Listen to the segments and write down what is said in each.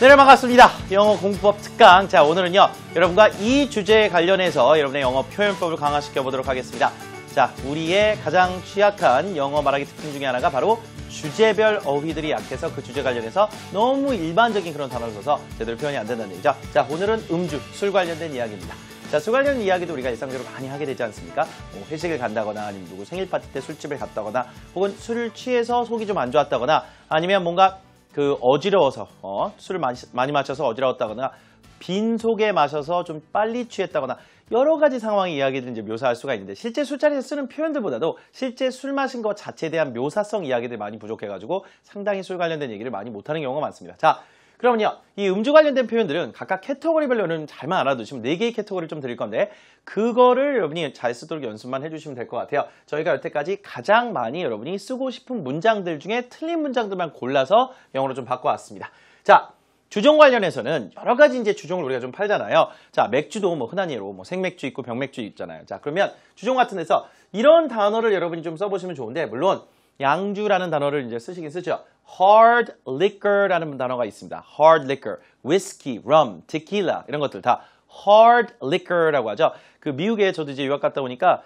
네, 반갑습니다. 영어 공부법 특강. 자, 오늘은요, 여러분과 이 주제에 관련해서 여러분의 영어 표현법을 강화시켜 보도록 하겠습니다. 자, 우리의 가장 취약한 영어 말하기 특징 중에 하나가 바로 주제별 어휘들이 약해서 그 주제 관련해서 너무 일반적인 그런 단어를 써서 제대로 표현이 안 된다는 얘기죠. 자, 오늘은 음주, 술 관련된 이야기입니다. 자, 술 관련 이야기도 우리가 일상적으로 많이 하게 되지 않습니까? 뭐 회식을 간다거나 아니면 누구 생일 파티 때 술집을 갔다거나 혹은 술을 취해서 속이 좀 안 좋았다거나 아니면 뭔가 어지러워서 술을 많이 마셔서 어지러웠다거나 빈속에 마셔서 좀 빨리 취했다거나 여러 가지 상황의 이야기를 이제 묘사할 수가 있는데 실제 술자리에서 쓰는 표현들보다도 실제 술 마신 것 자체에 대한 묘사성 이야기들이 많이 부족해가지고 상당히 술 관련된 얘기를 많이 못하는 경우가 많습니다. 자, 그러면요, 이 음주 관련된 표현들은 각각 캐터고리별로는 잘만 알아두시면 4개의 캐터고리를 좀 드릴 건데 그거를 여러분이 잘 쓰도록 연습만 해주시면 될 것 같아요. 저희가 여태까지 가장 많이 여러분이 쓰고 싶은 문장들 중에 틀린 문장들만 골라서 영어로 좀 바꿔왔습니다. 자, 주종 관련해서는 여러 가지 이제 주종을 우리가 좀 팔잖아요. 자, 맥주도 뭐 흔한 예로 뭐 생맥주 있고 병맥주 있잖아요. 자, 그러면 주종 같은 데서 이런 단어를 여러분이 좀 써보시면 좋은데 물론 양주라는 단어를 이제 쓰시긴 쓰죠. hard liquor라는 단어가 있습니다. hard liquor, whiskey, rum, tequila 이런 것들 다 hard liquor라고 하죠. 그 미국에 저도 이제 유학 갔다 오니까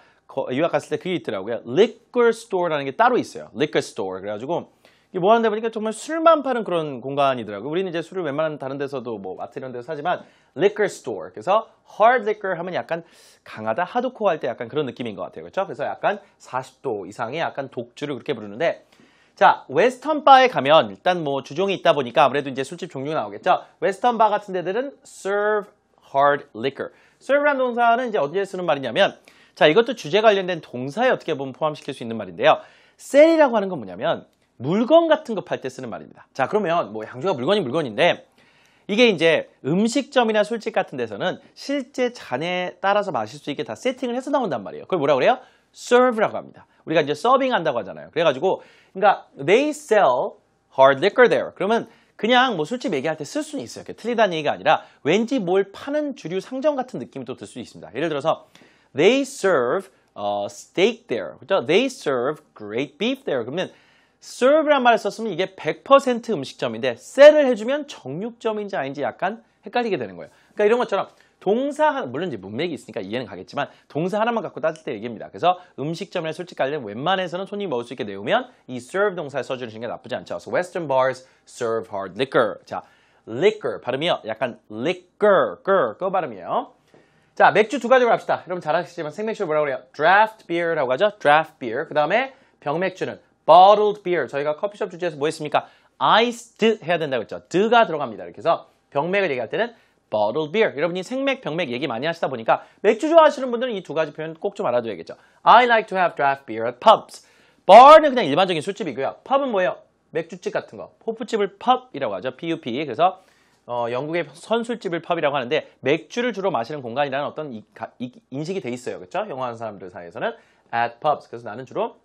유학 갔을 때 그게 있더라고요. liquor store라는 게 따로 있어요. liquor store. 그래가지고 이게 뭐 하는데 보니까 정말 술만 파는 그런 공간이더라고요. 우리는 이제 술을 웬만한 다른 데서도 뭐 마트 이런 데서 사지만 liquor store. 그래서 hard liquor 하면 약간 강하다, 하드코어 할 때 약간 그런 느낌인 것 같아요. 그렇죠? 그래서 약간 40도 이상의 약간 독주를 그렇게 부르는데 자, 웨스턴 바에 가면 일단 뭐 주종이 있다 보니까 아무래도 이제 술집 종류가 나오겠죠. 웨스턴 바 같은 데들은 serve hard liquor. serve라는 동사는 이제 어디에 쓰는 말이냐면 자, 이것도 주제 관련된 동사에 어떻게 보면 포함시킬 수 있는 말인데요. sell이라고 하는 건 뭐냐면 물건 같은 거 팔 때 쓰는 말입니다. 자, 그러면 뭐 양주가 물건인데 이게 이제 음식점이나 술집 같은 데서는 실제 잔에 따라서 마실 수 있게 다 세팅을 해서 나온단 말이에요. 그걸 뭐라 그래요? serve라고 합니다. 우리가 이제 서빙 한다고 하잖아요. 그래가지고 그러니까 they sell hard liquor there. 그러면 그냥 뭐 술집 얘기할 때 쓸 수는 있어요. 틀리다는 얘기가 아니라 왠지 뭘 파는 주류 상점 같은 느낌이 또 들 수 있습니다. 예를 들어서 they serve steak there. 그렇죠? They serve great beef there. 그러면 serve란 말을 썼으면 이게 100% 음식점인데 sell을 해주면 정육점인지 아닌지 약간 헷갈리게 되는 거예요. 그러니까 이런 것처럼 동사 하나, 물론 이제 문맥이 있으니까 이해는 가겠지만 동사 하나만 갖고 따질 때 얘기입니다. 그래서 음식점이나 술집 가려면 웬만해서는 손님이 먹을 수 있게 내우면 이 serve 동사를 써주시는 게 나쁘지 않죠. So Western bars serve hard liquor. 자, liquor 발음이요. 약간 liquor, 거 발음이에요. 자, 맥주 두 가지로 합시다. 여러분 잘 아시지만 생맥주를 뭐라고 그래요? draft beer라고 하죠. draft beer. 그 다음에 병맥주는 bottled beer. 저희가 커피숍 주제에서 뭐 했습니까? iced 해야 된다고 했죠. 드가 들어갑니다. 이렇게 해서 병맥을 얘기할 때는 bottled beer. 여러분이 생맥, 병맥 얘기 많이 하시다 보니까 맥주 좋아하시는 분들은 이 두 가지 표현 꼭 좀 알아둬야겠죠. I like to have draft beer at pubs. bar는 그냥 일반적인 술집이고요. pub은 뭐예요? 맥주집 같은 거. 호프집을 pub이라고 하죠. PUP. 그래서 영국의 선술집을 pub이라고 하는데 맥주를 주로 마시는 공간이라는 어떤 인식이 돼 있어요. 그렇죠? 영어 하는 사람들 사이에서는 at pubs. 그래서 나는 주로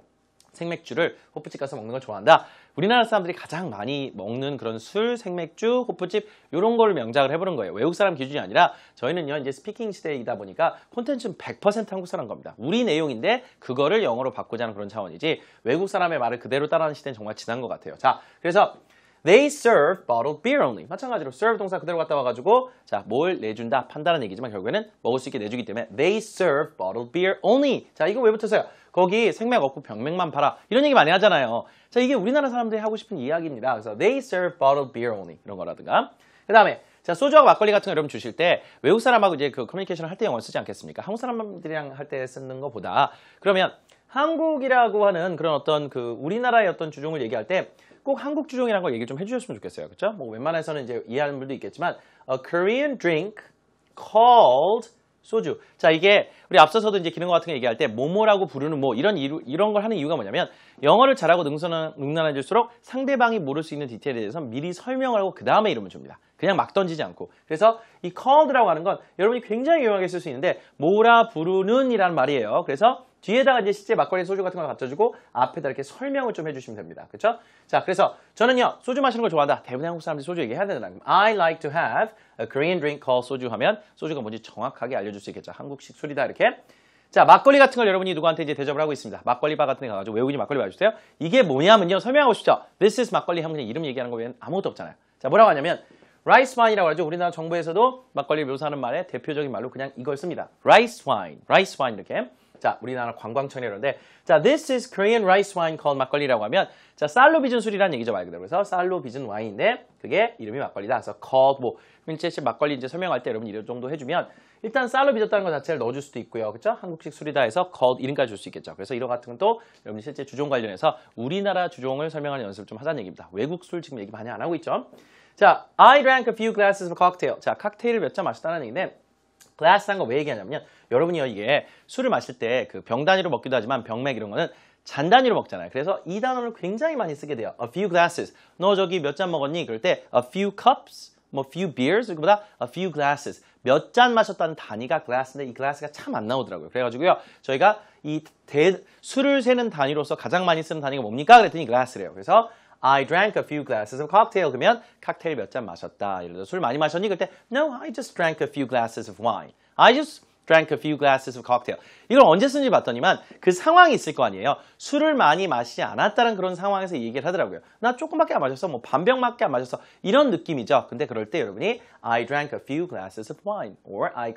생맥주를 호프집 가서 먹는 걸 좋아한다. 우리나라 사람들이 가장 많이 먹는 그런 술, 생맥주, 호프집 이런 걸 명작을 해보는 거예요. 외국 사람 기준이 아니라 저희는요 이제 스피킹 시대이다 보니까 콘텐츠는 100% 한국 사람 겁니다. 우리 내용인데 그거를 영어로 바꾸자는 그런 차원이지 외국 사람의 말을 그대로 따라하는 시대는 정말 지난 것 같아요. 자, 그래서 they serve bottled beer only. 마찬가지로 serve 동사 그대로 갖다 와가지고 자, 뭘 내준다 판다는 얘기지만 결국에는 먹을 수 있게 내주기 때문에 they serve bottled beer only. 자, 이거 왜 붙었어요? 거기 생맥 없고 병맥만 팔아. 이런 얘기 많이 하잖아요. 자, 이게 우리나라 사람들이 하고 싶은 이야기입니다. 그래서 they serve bottled beer only. 이런 거라든가. 그 다음에 자, 소주하고 막걸리 같은 거 여러분 주실 때 외국 사람하고 이제 그 커뮤니케이션을 할 때 영어를 쓰지 않겠습니까? 한국 사람들이랑 할 때 쓰는 것보다 그러면 한국이라고 하는 그런 어떤 우리나라의 어떤 주종을 얘기할 때 꼭 한국 주종이라는 걸 얘기 좀 해주셨으면 좋겠어요. 그렇죠? 뭐 웬만해서는 이제 이해하는 분도 있겠지만 a Korean drink called 소주. 자, 이게 우리 앞서서도 이제 기능어 같은 거 얘기할 때 뭐뭐라고 부르는 뭐 이런 걸 하는 이유가 뭐냐면 영어를 잘하고 능란해질수록 상대방이 모를 수 있는 디테일에 대해서 미리 설명을 하고 그 다음에 이름을 줍니다. 그냥 막 던지지 않고. 그래서 이 called라고 하는 건 여러분이 굉장히 유용하게 쓸 수 있는데 뭐라 부르는 이라는 말이에요. 그래서 뒤에다가 이제 실제 막걸리 소주 같은 걸 갖다주고 앞에다 이렇게 설명을 좀 해주시면 됩니다. 그렇죠? 자, 그래서 저는요 소주 마시는 걸 좋아한다. 대부분 한국 사람들이 소주 얘기해야 되잖아. I like to have a Korean drink called 소주 하면 소주가 뭔지 정확하게 알려줄 수 있겠죠. 한국식 술이다 이렇게. 자, 막걸리 같은 걸 여러분이 누구한테 이제 대접을 하고 있습니다. 막걸리 바 같은 데 가가지고 외국인이 막걸리 마주세요. 이게 뭐냐면요 설명하고 싶죠. This is 막걸리 하면 그냥 이름 얘기하는 거 외에는 아무것도 없잖아요. 자, 뭐라고 하냐면 rice wine이라고 하죠. 우리나라 정부에서도 막걸리 묘사하는 말에 대표적인 말로 그냥 이걸 씁니다. rice wine 이렇게. 자, 우리나라 관광청이 이러는데, 자, this is Korean rice wine called 막걸리라고 하면, 자, 쌀로 빚은 술이라는 얘기죠, 말 그대로. 그래서 쌀로 빚은 와인인데, 그게 이름이 막걸리다. 그래서 called, 뭐, 일제 막걸리 이제 설명할 때 여러분 이런 정도 해주면, 일단 쌀로 빚었다는 것 자체를 넣어줄 수도 있고요. 그렇죠? 한국식 술이다 해서 called 이름까지 줄 수 있겠죠. 그래서 이런 같은 건 또 여러분이 실제 주종 관련해서 우리나라 주종을 설명하는 연습을 좀 하자는 얘기입니다. 외국 술 지금 얘기 많이 안 하고 있죠. 자, I drank a few glasses of cocktail. 자, 칵테일을 몇 잔 마셨다는 얘기인데, glass란 거 왜 얘기하냐면, 여러분이요, 이게 술을 마실 때 그 병 단위로 먹기도 하지만 병맥 이런 거는 잔 단위로 먹잖아요. 그래서 이 단어를 굉장히 많이 쓰게 돼요. A few glasses. 너 저기 몇 잔 먹었니? 그럴 때 a few cups, 뭐 few beers, 이거보다 a few glasses. 몇 잔 마셨다는 단위가 glass인데 이 glass가 참 안 나오더라고요. 그래가지고요, 저희가 이 술을 세는 단위로서 가장 많이 쓰는 단위가 뭡니까? 그랬더니 glass래요. 그래서 I drank a few glasses of cocktail. 그러면 칵테일 몇 잔 마셨다. 예를 들어 술 많이 마셨니? 그럴 때 No, I just drank a few glasses of wine. I just drank a few glasses of cocktail. 이걸 언제 쓰는지 봤더니만 그 상황이 있을 거 아니에요. 술을 많이 마시지 않았다는 그런 상황에서 얘기를 하더라고요. 나 조금밖에 안 마셨어. 뭐 반병밖에 안 마셨어. 이런 느낌이죠. 근데 그럴 때 여러분이 I drank a few glasses of wine or I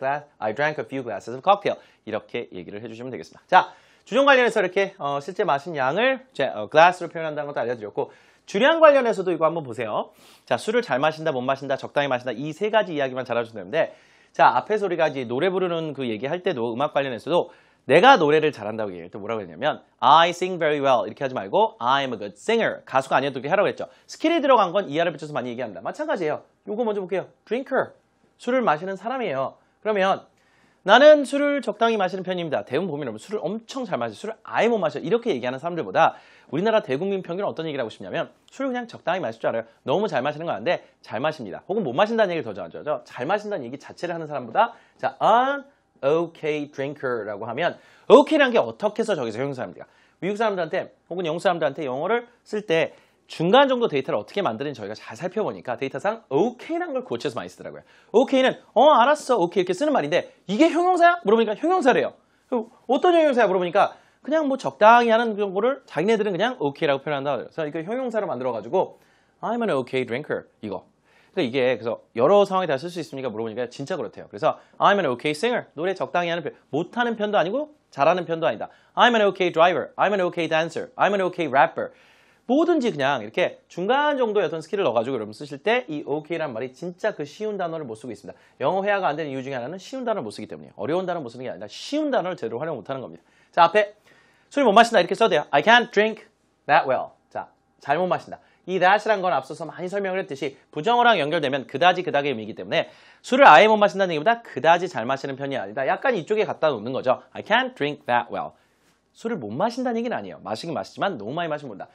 drank a few glasses of cocktail. 이렇게 얘기를 해주시면 되겠습니다. 자, 주종 관련해서 이렇게 실제 마신 양을 glass로 표현한다는 것도 알려드렸고, 주량 관련해서도 이거 한번 보세요. 자, 술을 잘 마신다, 못 마신다, 적당히 마신다, 이 세 가지 이야기만 잘해주시면 되는데, 자, 앞에서 우리가 이제 노래 부르는 그 얘기 할 때도 음악 관련해서도 내가 노래를 잘한다고 얘기할 때 뭐라고 했냐면 I sing very well 이렇게 하지 말고 I'm a good singer. 가수가 아니어도 이렇게 하라고 했죠. 스킬이 들어간 건 이하를 붙여서 많이 얘기합니다. 마찬가지예요. 요거 먼저 볼게요. drinker. 술을 마시는 사람이에요. 그러면 나는 술을 적당히 마시는 편입니다. 대부분 보면 여러분 술을 엄청 잘 마셔요. 술을 아예 못 마셔요. 이렇게 얘기하는 사람들보다 우리나라 대국민 평균은 어떤 얘기를 하고 싶냐면 술을 그냥 적당히 마실 줄 알아요. 너무 잘 마시는 건 아닌데 잘 마십니다. 혹은 못 마신다는 얘기를 더 좋아하죠. 잘 마신다는 얘기 자체를 하는 사람보다 자, an okay drinker라고 하면 okay라는 게 어떻게 해서 저기서 형용사입니까? 미국 사람들한테 혹은 영국 사람들한테 영어를 쓸 때 중간 정도 데이터를 어떻게 만드는지 저희가 잘 살펴보니까 데이터상 okay라는 걸 고쳐서 많이 쓰더라고요. okay는 알았어, okay 이렇게 쓰는 말인데 이게 형용사야? 물어보니까 형용사래요. 어떤 형용사야? 물어보니까 그냥 뭐 적당히 하는 거를 자기네들은 그냥 okay라고 표현한다. 그래서 이거 형용사로 만들어가지고 I'm an okay drinker 이거. 그러니까 이게 그래서 여러 상황에 다 쓸 수 있습니까? 물어보니까 진짜 그렇대요. 그래서 I'm an okay singer. 노래 적당히 하는 편. 못하는 편도 아니고 잘하는 편도 아니다. I'm an okay driver. I'm an okay dancer. I'm an okay rapper. 뭐든지 그냥 이렇게 중간 정도의 어떤 스킬을 넣어가지고 여러분 쓰실 때 이 okay란 말이 진짜 그 쉬운 단어를 못 쓰고 있습니다. 영어 회화가 안 되는 이유 중에 하나는 쉬운 단어를 못 쓰기 때문이에요. 어려운 단어를 못 쓰는 게 아니라 쉬운 단어를 제대로 활용 못하는 겁니다. 자, 앞에 술 못 마신다 이렇게 써도 돼요. I can't drink that well. 자, 잘 못 마신다. 이 that이란 건 앞서서 많이 설명을 했듯이 부정어랑 연결되면 그다지 그다의 의미이기 때문에 술을 아예 못 마신다는 얘기보다 그다지 잘 마시는 편이 아니다. 약간 이쪽에 갖다 놓는 거죠. I can't drink that well. 술을 못 마신다는 얘기는 아니에요. 마시긴 마시지만 너무 많이 마시면 모른다.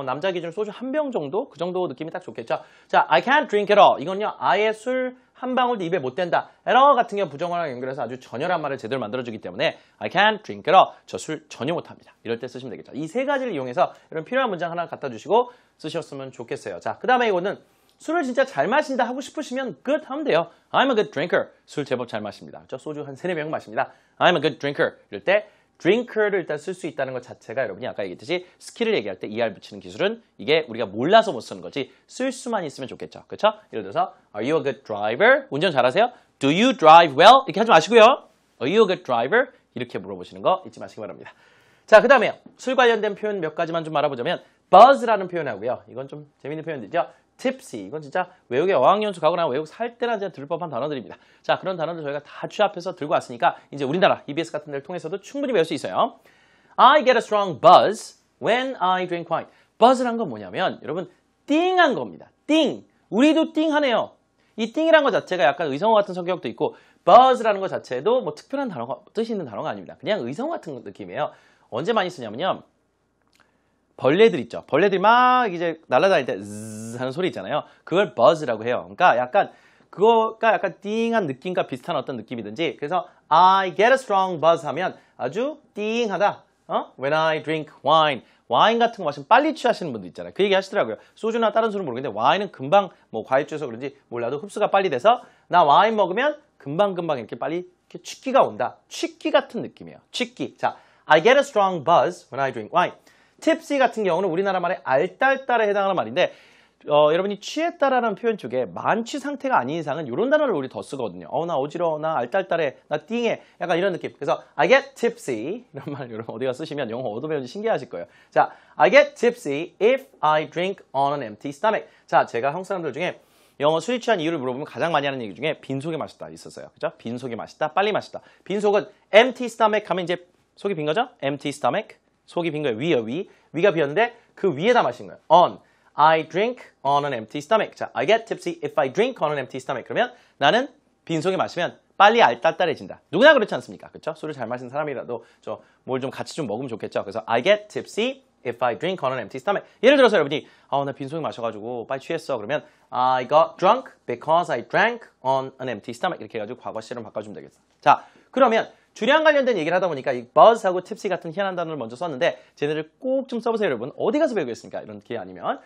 남자 기준 소주 한 병 정도? 그 정도 느낌이 딱 좋겠죠. 자, I can't drink it all. 이건요, 아예 술 한 방울도 입에 못 댄다. at all 같은 경우 부정어랑 연결해서 아주 전열한 말을 제대로 만들어주기 때문에 I can't drink it all. 저 술 전혀 못합니다. 이럴 때 쓰시면 되겠죠. 이 세 가지를 이용해서 이런 필요한 문장 하나 갖다 주시고 쓰셨으면 좋겠어요. 자, 그 다음에 이거는 술을 진짜 잘 마신다 하고 싶으시면 good 하면 돼요. I'm a good drinker. 술 제법 잘 마십니다. 저 소주 한 3-4병 마십니다. I'm a good drinker. 이럴 때 drinker를 일단 쓸 수 있다는 것 자체가 여러분이 아까 얘기했듯이 스킬을 얘기할 때 ER 붙이는 기술은 이게 우리가 몰라서 못 쓰는 거지 쓸 수만 있으면 좋겠죠. 그렇죠? 예를 들어서 Are you a good driver? 운전 잘하세요? Do you drive well? 이렇게 하지 마시고요. Are you a good driver? 이렇게 물어보시는 거 잊지 마시기 바랍니다. 자, 그 다음에 술 관련된 표현 몇 가지만 좀 알아보자면 buzz라는 표현하고요. 이건 좀 재밌는 표현들이죠. tipsy. 이건 진짜 외국에 어학연수 가거나 외국 살 때나 진짜 들을 법한 단어들입니다. 자, 그런 단어들 저희가 다 취합해서 들고 왔으니까 이제 우리나라 EBS 같은 데를 통해서도 충분히 배울 수 있어요. I get a strong buzz when I drink wine. buzz란 건 뭐냐면 여러분 띵한 겁니다. 띵. 우리도 띵하네요. 이 띵이란 것 자체가 약간 의성어 같은 성격도 있고 buzz라는 것 자체도 뭐 특별한 단어가 뜻이 있는 단어가 아닙니다. 그냥 의성어 같은 느낌이에요. 언제 많이 쓰냐면요. 벌레들 있죠. 벌레들이 막 이제 날아다닐 때 zzz 하는 소리 있잖아요. 그걸 buzz라고 해요. 그러니까 약간 그거가 약간 띵한 느낌과 비슷한 어떤 느낌이든지 그래서 I get a strong buzz 하면 아주 띵하다. When I drink wine. 와인 같은 거 마시면 빨리 취하시는 분들 있잖아요. 그 얘기 하시더라고요. 소주나 다른 술은 모르겠는데 와인은 금방 뭐 과일 주서 그런지 몰라도 흡수가 빨리 돼서 나 와인 먹으면 금방금방 이렇게 빨리 이렇게 취기가 온다. 취기 같은 느낌이에요. 취기. 자, I get a strong buzz when I drink wine. tipsy 같은 경우는 우리나라 말의 알딸딸에 해당하는 말인데 여러분이 취했다라는 표현 쪽에 만취 상태가 아닌 이상은 이런 단어를 우리 더 쓰거든요. 나 어지러워, 나 알딸딸해, 나 띵해, 약간 이런 느낌. 그래서 I get tipsy 이런 말 여러분 어디가 쓰시면 영어 얻어배운지 신기하실 거예요. 자, I get tipsy if I drink on an empty stomach. 자, 제가 한국 사람들 중에 영어 술이 취한 이유를 물어보면 가장 많이 하는 얘기 중에 빈속에 마셨다 있었어요. 그죠? 빈속에 마셨다, 빨리 마셨다. 빈속은 empty stomach 하면 이제 속이 빈 거죠? empty stomach. 속이 빈 거예요. 위요, 위. 위가 비었는데 그 위에다 마신 거예요. on. I drink on an empty stomach. 자, I get tipsy if I drink on an empty stomach. 그러면 나는 빈속에 마시면 빨리 알딸딸해진다. 누구나 그렇지 않습니까? 그렇죠? 술을 잘 마시는 사람이라도 뭘 좀 같이 좀 먹으면 좋겠죠. 그래서 I get tipsy if I drink on an empty stomach. 예를 들어서 여러분이 나 빈속에 마셔가지고 빨리 취했어. 그러면 I got drunk because I drank on an empty stomach. 이렇게 해가지고 과거 시를 바꿔주면 되겠어. 자, 그러면 주량 관련된 얘기를 하다 보니까 이 buzz하고 tipsy 같은 희한한 단어를 먼저 썼는데 쟤네를 꼭 좀 써보세요, 여러분. 어디 가서 배우겠습니까? 이런 기회 아니면.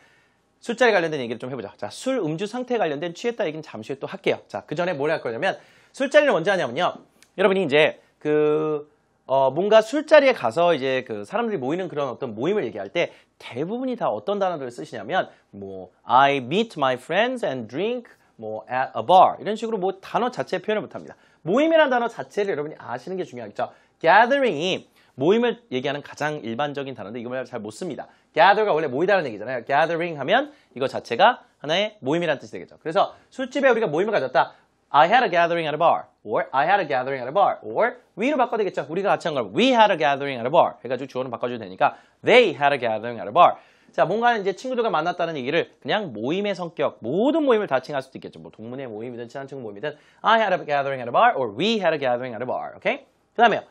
술자리 관련된 얘기를 좀 해보자. 자, 술, 음주 상태에 관련된 취했다 얘기는 잠시 후에 또 할게요. 자, 그 전에 뭘 할 거냐면, 술자리를 언제 하냐면요. 여러분이 이제, 뭔가 술자리에 가서 이제 사람들이 모이는 그런 어떤 모임을 얘기할 때 대부분이 다 어떤 단어들을 쓰시냐면, I meet my friends and drink, at a bar. 이런 식으로 단어 자체 표현을 못 합니다. 모임이라는 단어 자체를 여러분이 아시는 게 중요하겠죠. gathering이 모임을 얘기하는 가장 일반적인 단어인데 이걸 잘 못 씁니다. gather가 원래 모이다라는 얘기잖아요. gathering 하면 이거 자체가 하나의 모임이라는 뜻이 되겠죠. 그래서 술집에 우리가 모임을 가졌다. I had a gathering at a bar. or I had a gathering at a bar. or we로 바꿔야 되겠죠. 우리가 같이 한 걸 we had a gathering at a bar 해가지고 주어는 바꿔줘도 되니까 they had a gathering at a bar. 자, 뭔가 이제 친구들과 만났다는 얘기를 그냥 모임의 성격, 모든 모임을 다 칭할 수도 있겠죠. 동문회 모임이든 친한 친구 모임이든 I had a gathering at a bar or we had a gathering at a bar. 오케이? 그 다음에요.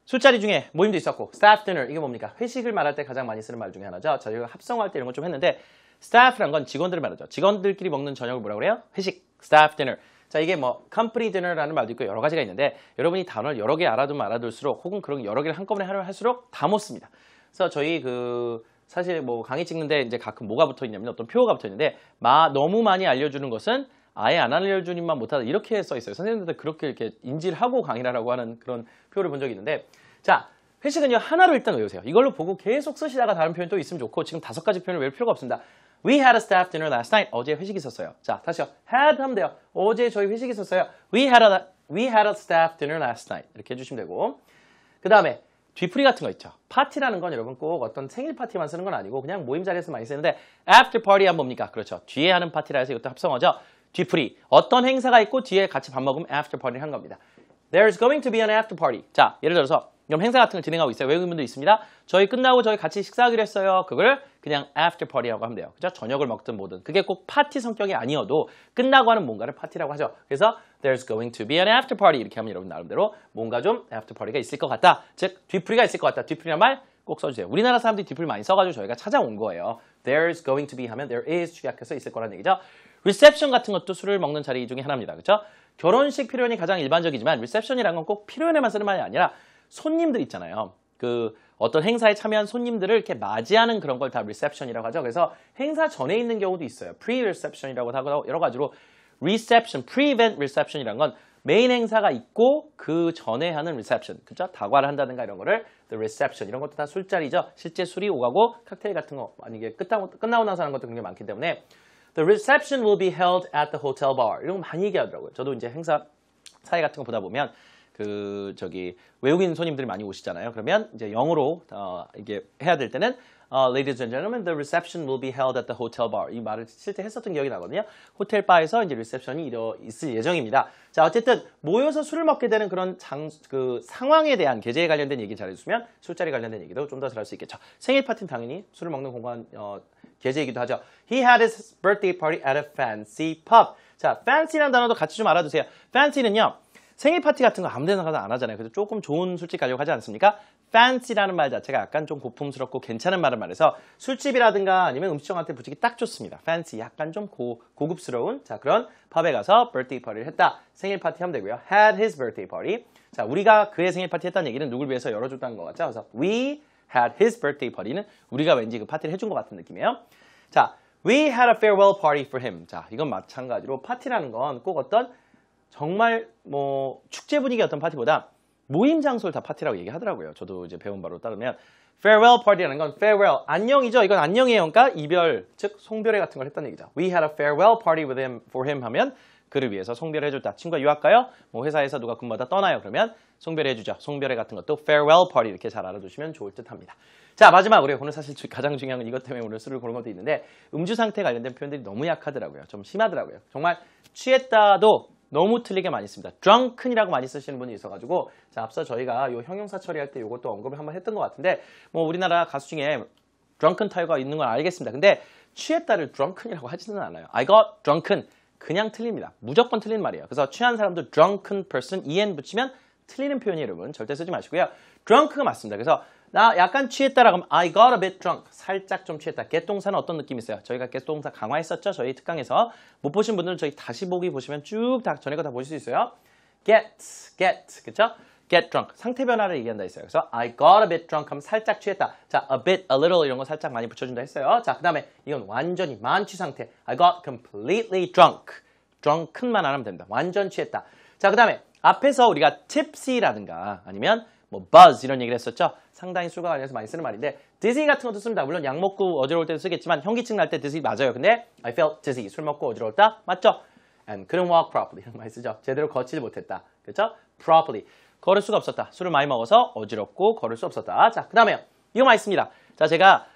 술자리 중에 모임도 있었고 staff dinner 이게 뭡니까? 회식을 말할 때 가장 많이 쓰는 말 중에 하나죠. 저희가 합성할 때 이런 거 좀 했는데 staff란 건 직원들을 말하죠. 직원들끼리 먹는 저녁을 뭐라고 그래요? 회식, staff dinner. 자, 이게 company dinner라는 말도 있고 여러 가지가 있는데 여러분이 단어를 여러 개 알아두면 알아둘수록 혹은 그런 여러 개를 한꺼번에 하려 할수록 다 못 씁니다. 그래서 저희 사실 강의 찍는데 이제 가끔 뭐가 붙어 있냐면 어떤 표가 붙어 있는데 너무 많이 알려주는 것은 아예 안 알려주니만 못하다 이렇게 써 있어요. 선생님들 그렇게 이렇게 인지를 하고 강의를 하라고 하는 그런 표를 본 적이 있는데 자, 회식은요 하나로 일단 외우세요. 이걸로 보고 계속 쓰시다가 다른 표현 또 있으면 좋고 지금 5가지 표현을 외울 필요가 없습니다. We had a staff dinner last night. 어제 회식이 있었어요. 자, 다시요. had 하면 돼요. 어제 저희 회식이 있었어요. We had a staff dinner last night. 이렇게 해주시면 되고 그 다음에 뒤풀이 같은 거 있죠. 파티라는 건 여러분 꼭 어떤 생일 파티만 쓰는 건 아니고 그냥 모임 자리에서 많이 쓰는데 after party 하면 뭡니까? 그렇죠. 뒤에 하는 파티라 해서 이것도 합성어죠. 뒤풀이. 어떤 행사가 있고 뒤에 같이 밥 먹으면 after party를 한 겁니다. There's going to be an after party. 자, 예를 들어서 그럼 행사 같은 걸 진행하고 있어요. 외국인분도 있습니다. 저희 끝나고 저희 같이 식사하기로 했어요. 그걸 그냥 after party라고 하면 돼요. 그죠? 저녁을 먹든 뭐든. 그게 꼭 파티 성격이 아니어도 끝나고 하는 뭔가를 파티라고 하죠. 그래서 there's going to be an after party 이렇게 하면 여러분 나름대로 뭔가 좀 after party가 있을 것 같다. 즉 뒤풀이가 있을 것 같다. 뒤풀이란 말 꼭 써주세요. 우리나라 사람들이 뒤풀이 많이 써가지고 저희가 찾아온 거예요. There's going to be 하면 there is 축약해서 있을 거라는 얘기죠. reception 같은 것도 술을 먹는 자리 중에 하나입니다. 그렇죠? 결혼식 표현이 가장 일반적이지만 reception이라는 건 꼭 필요연에만 쓰는 말이 아니라 손님들 있잖아요. 어떤 행사에 참여한 손님들을 이렇게 맞이하는 그런 걸 다 reception이라고 하죠. 그래서 행사 전에 있는 경우도 있어요. pre-reception이라고 하고 여러 가지로 reception, pre-event reception이라는 건 메인 행사가 있고 그 전에 하는 reception, 그죠? 다과를 한다든가 이런 거를 the reception 이런 것도 다 술자리죠. 실제 술이 오가고 칵테일 같은 거 만약에 끝나고 나서 하는 것도 굉장히 많기 때문에 the reception will be held at the hotel bar 이런 거 많이 얘기하더라고요. 저도 이제 행사 사회 같은 거 보다 보면 외국인 손님들이 많이 오시잖아요. 그러면 이제 영어로 이게 해야 될 때는 Ladies and gentlemen, the reception will be held at the hotel bar. 이 말을 실제 했었던 기억이 나거든요. 호텔 바에서 이제 리셉션이 있을 예정입니다. 자, 어쨌든 모여서 술을 먹게 되는 그런 상황에 대한 계제에 관련된 얘기 잘해주시면 술자리 관련된 얘기도 좀 더 잘할 수 있겠죠. 생일 파티는 당연히 술을 먹는 공간 계제이기도 하죠. He had his birthday party at a fancy pub. 자, fancy라는 단어도 같이 좀 알아두세요. fancy는요. 생일 파티 같은 거 아무 데나 가서 안 하잖아요. 그래서 조금 좋은 술집 가려고 하지 않습니까? fancy라는 말 자체가 약간 좀 고풍스럽고 괜찮은 말을 말해서 술집이라든가 아니면 음식점한테 붙이기 딱 좋습니다. fancy, 약간 좀 고급스러운 자 그런 펍에 가서 birthday party를 했다. 생일 파티 하면 되고요. had his birthday party. 자, 우리가 그의 생일 파티 했다는 얘기는 누굴 위해서 열어줬다는 것 같죠? 그래서 we had his birthday party는 우리가 왠지 그 파티를 해준 것 같은 느낌이에요. 자, we had a farewell party for him. 자, 이건 마찬가지로 파티라는 건 꼭 어떤 정말 축제 분위기 어떤 파티보다 모임 장소를 다 파티라고 얘기하더라고요. 저도 이제 배운 바로 따르면 farewell party라는 건 farewell, 안녕이죠. 이건 안녕이에요. 그러니까 이별, 즉 송별회 같은 걸 했다는 얘기죠. We had a farewell party with him, for him 하면 그를 위해서 송별을 해줬다. 친구가 유학 가요? 뭐 회사에서 누가 근무하다 떠나요? 그러면 송별해 주죠. 송별회 같은 것도 farewell party 이렇게 잘 알아두시면 좋을 듯 합니다. 자, 마지막으로 오늘 사실 가장 중요한 건 이것 때문에 오늘 술을 고른 것도 있는데 음주 상태 관련된 표현들이 너무 약하더라고요. 좀 심하더라고요. 정말 취했다도 너무 틀리게 많이 씁니다. drunken이라고 많이 쓰시는 분이 있어가지고 자, 앞서 저희가 요 형용사 처리할 때 이것도 언급을 한번 했던 것 같은데 뭐 우리나라 가수 중에 drunken 타요가 있는 건 알겠습니다. 근데 취했다를 drunken이라고 하지는 않아요. I got drunken 그냥 틀립니다. 무조건 틀린 말이에요. 그래서 취한 사람도 drunken person en 붙이면 틀리는 표현이 여러분 절대 쓰지 마시고요. drunk가 맞습니다. 그래서 나 약간 취했다라고 하면 I got a bit drunk. 살짝 좀 취했다. get 동사는 어떤 느낌이 있어요? 저희가 get 동사 강화했었죠. 저희 특강에서. 못 보신 분들은 저희 다시 보기 보시면 쭉 다 전에 거 다 보실 수 있어요. get, 그쵸? get drunk. 상태 변화를 얘기한다 했어요. 그래서 I got a bit drunk 하면 살짝 취했다. 자, a bit, a little 이런 거 살짝 많이 붙여준다 했어요. 자, 그 다음에 이건 완전히 만취 상태. I got completely drunk. drunken만 안 하면 됩니다. 완전 취했다. 자, 그 다음에 앞에서 우리가 tipsy라든가 아니면 뭐 buzz 이런 얘기를 했었죠. 상당히 술과 관련해서 많이 쓰는 말인데 dizzy 같은 것도 씁니다. 물론 약 먹고 어지러울 때도 쓰겠지만 현기증 날 때 dizzy 맞아요. 근데 I felt dizzy. 술 먹고 어지러웠다. 맞죠? And couldn't walk properly. 이런 거 많이 쓰죠. 제대로 걷지를 못했다. 그렇죠? properly. 걸을 수가 없었다. 술을 많이 먹어서 어지럽고 걸을 수 없었다. 자, 그 다음에요. 이거 많이 씁니다. 자, 제가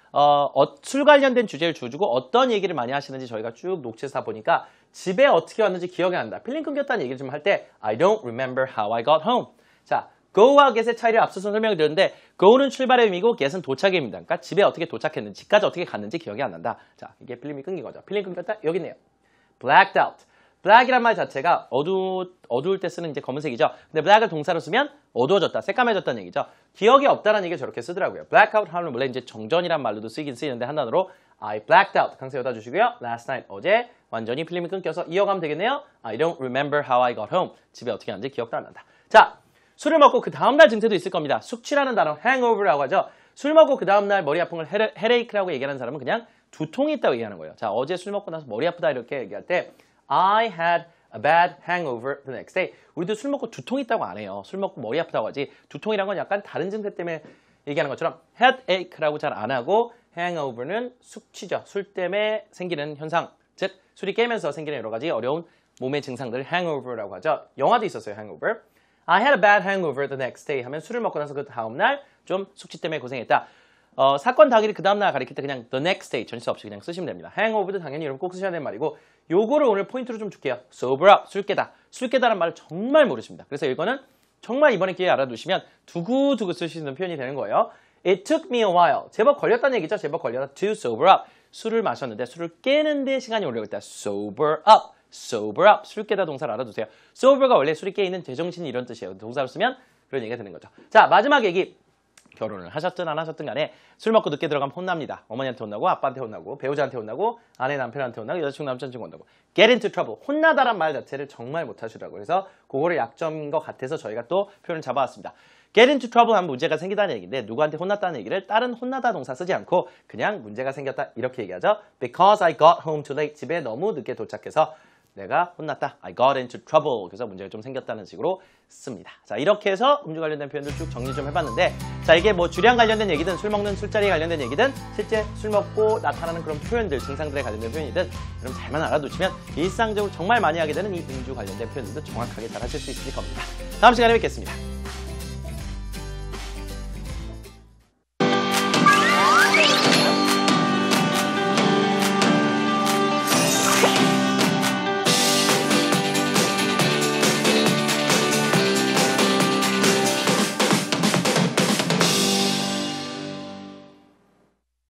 술 관련된 주제를 주고 어떤 얘기를 많이 하시는지 저희가 쭉 녹취해서 다 보니까 집에 어떻게 왔는지 기억이 안 난다. 필름 끊겼다는 얘기를 좀 할 때 I don't remember how I got home. 자, go와 get의 차이를 앞서서 설명을 드렸는데 go는 출발의 의미고 get은 도착의 의미입니다. 그러니까 집에 어떻게 도착했는지, 집까지 어떻게 갔는지 기억이 안 난다. 자, 이게 필름이 끊긴 거죠. 필름 끊겼다? 여기 있네요. blacked out. black이란 말 자체가 어두울 때 쓰는 이제 검은색이죠. 근데 black을 동사로 쓰면 어두워졌다, 새까매졌다는 얘기죠. 기억이 없다는 얘기를 저렇게 쓰더라고요. blackout 하면 원래 이제 정전이란 말로도 쓰긴 쓰이는데 한 단어로 I blacked out. 강세 여다 주시고요. last night, 어제 완전히 필름이 끊겨서 이어가면 되겠네요. I don't remember how I got home. 집에 어떻게 갔는지 기억도 안 난다. 자, 술을 먹고 그 다음날 증세도 있을 겁니다. 숙취라는 단어 hangover라고 하죠. 술 먹고 그 다음날 머리 아픈 걸 headache라고 얘기하는 사람은 그냥 두통이 있다고 얘기하는 거예요. 자, 어제 술 먹고 나서 머리 아프다 이렇게 얘기할 때 I had a bad hangover the next day. 우리도 술 먹고 두통이 있다고 안 해요. 술 먹고 머리 아프다고 하지. 두통이란 건 약간 다른 증세 때문에 얘기하는 것처럼 headache라고 잘 안 하고 hangover는 숙취죠. 술 때문에 생기는 현상. 즉 술이 깨면서 생기는 여러 가지 어려운 몸의 증상들을 hangover라고 하죠. 영화도 있었어요. hangover. I had a bad hangover the next day 하면 술을 먹고 나서 그 다음날 좀 숙취 때문에 고생했다. 사건 당일이 그 다음날 가리킬 때 그냥 the next day 전치 없이 그냥 쓰시면 됩니다. hangover도 당연히 여러분 꼭 쓰셔야 되는 말이고 요거를 오늘 포인트로 좀 줄게요. sober up, 술 깨다. 술 깨다라는 말을 정말 모르십니다. 그래서 이거는 정말 이번에 기회에 알아두시면 두고두고 쓸 수 있는 표현이 되는 거예요. It took me a while. 제법 걸렸다는 얘기죠. 제법 걸렸다. To sober up. 술을 마셨는데 술을 깨는데 시간이 오래 걸렸다. sober up. sober up. 술 깨다 동사를 알아두세요. sober가 원래 술이 깨있는 제정신이 이런 뜻이에요. 동사를 쓰면 그런 얘기가 되는 거죠. 자, 마지막 얘기. 결혼을 하셨든 안 하셨든 간에 술 먹고 늦게 들어가면 혼납니다. 어머니한테 혼나고 아빠한테 혼나고 배우자한테 혼나고 아내 남편한테 혼나고 여자친구 남자친구 혼나고 get into trouble. 혼나다란 말 자체를 정말 못하시더라고요. 그래서 그거를 약점인 것 같아서 저희가 또 표현을 잡아왔습니다. get into trouble 하면 문제가 생기다는 얘기인데 누구한테 혼났다는 얘기를 다른 혼나다 동사 쓰지 않고 그냥 문제가 생겼다 이렇게 얘기하죠. Because I got home too late. 집에 너무 늦게 도착해서 내가 혼났다. I got into trouble. 그래서 문제가 좀 생겼다는 식으로 씁니다. 자, 이렇게 해서 음주 관련된 표현들 쭉 정리 좀 해봤는데 자, 이게 뭐 주량 관련된 얘기든 술 먹는 술자리에 관련된 얘기든 실제 술 먹고 나타나는 그런 표현들, 증상들에 관련된 표현이든 여러분 잘만 알아두시면 일상적으로 정말 많이 하게 되는 이 음주 관련된 표현들도 정확하게 잘 하실 수 있을 겁니다. 다음 시간에 뵙겠습니다.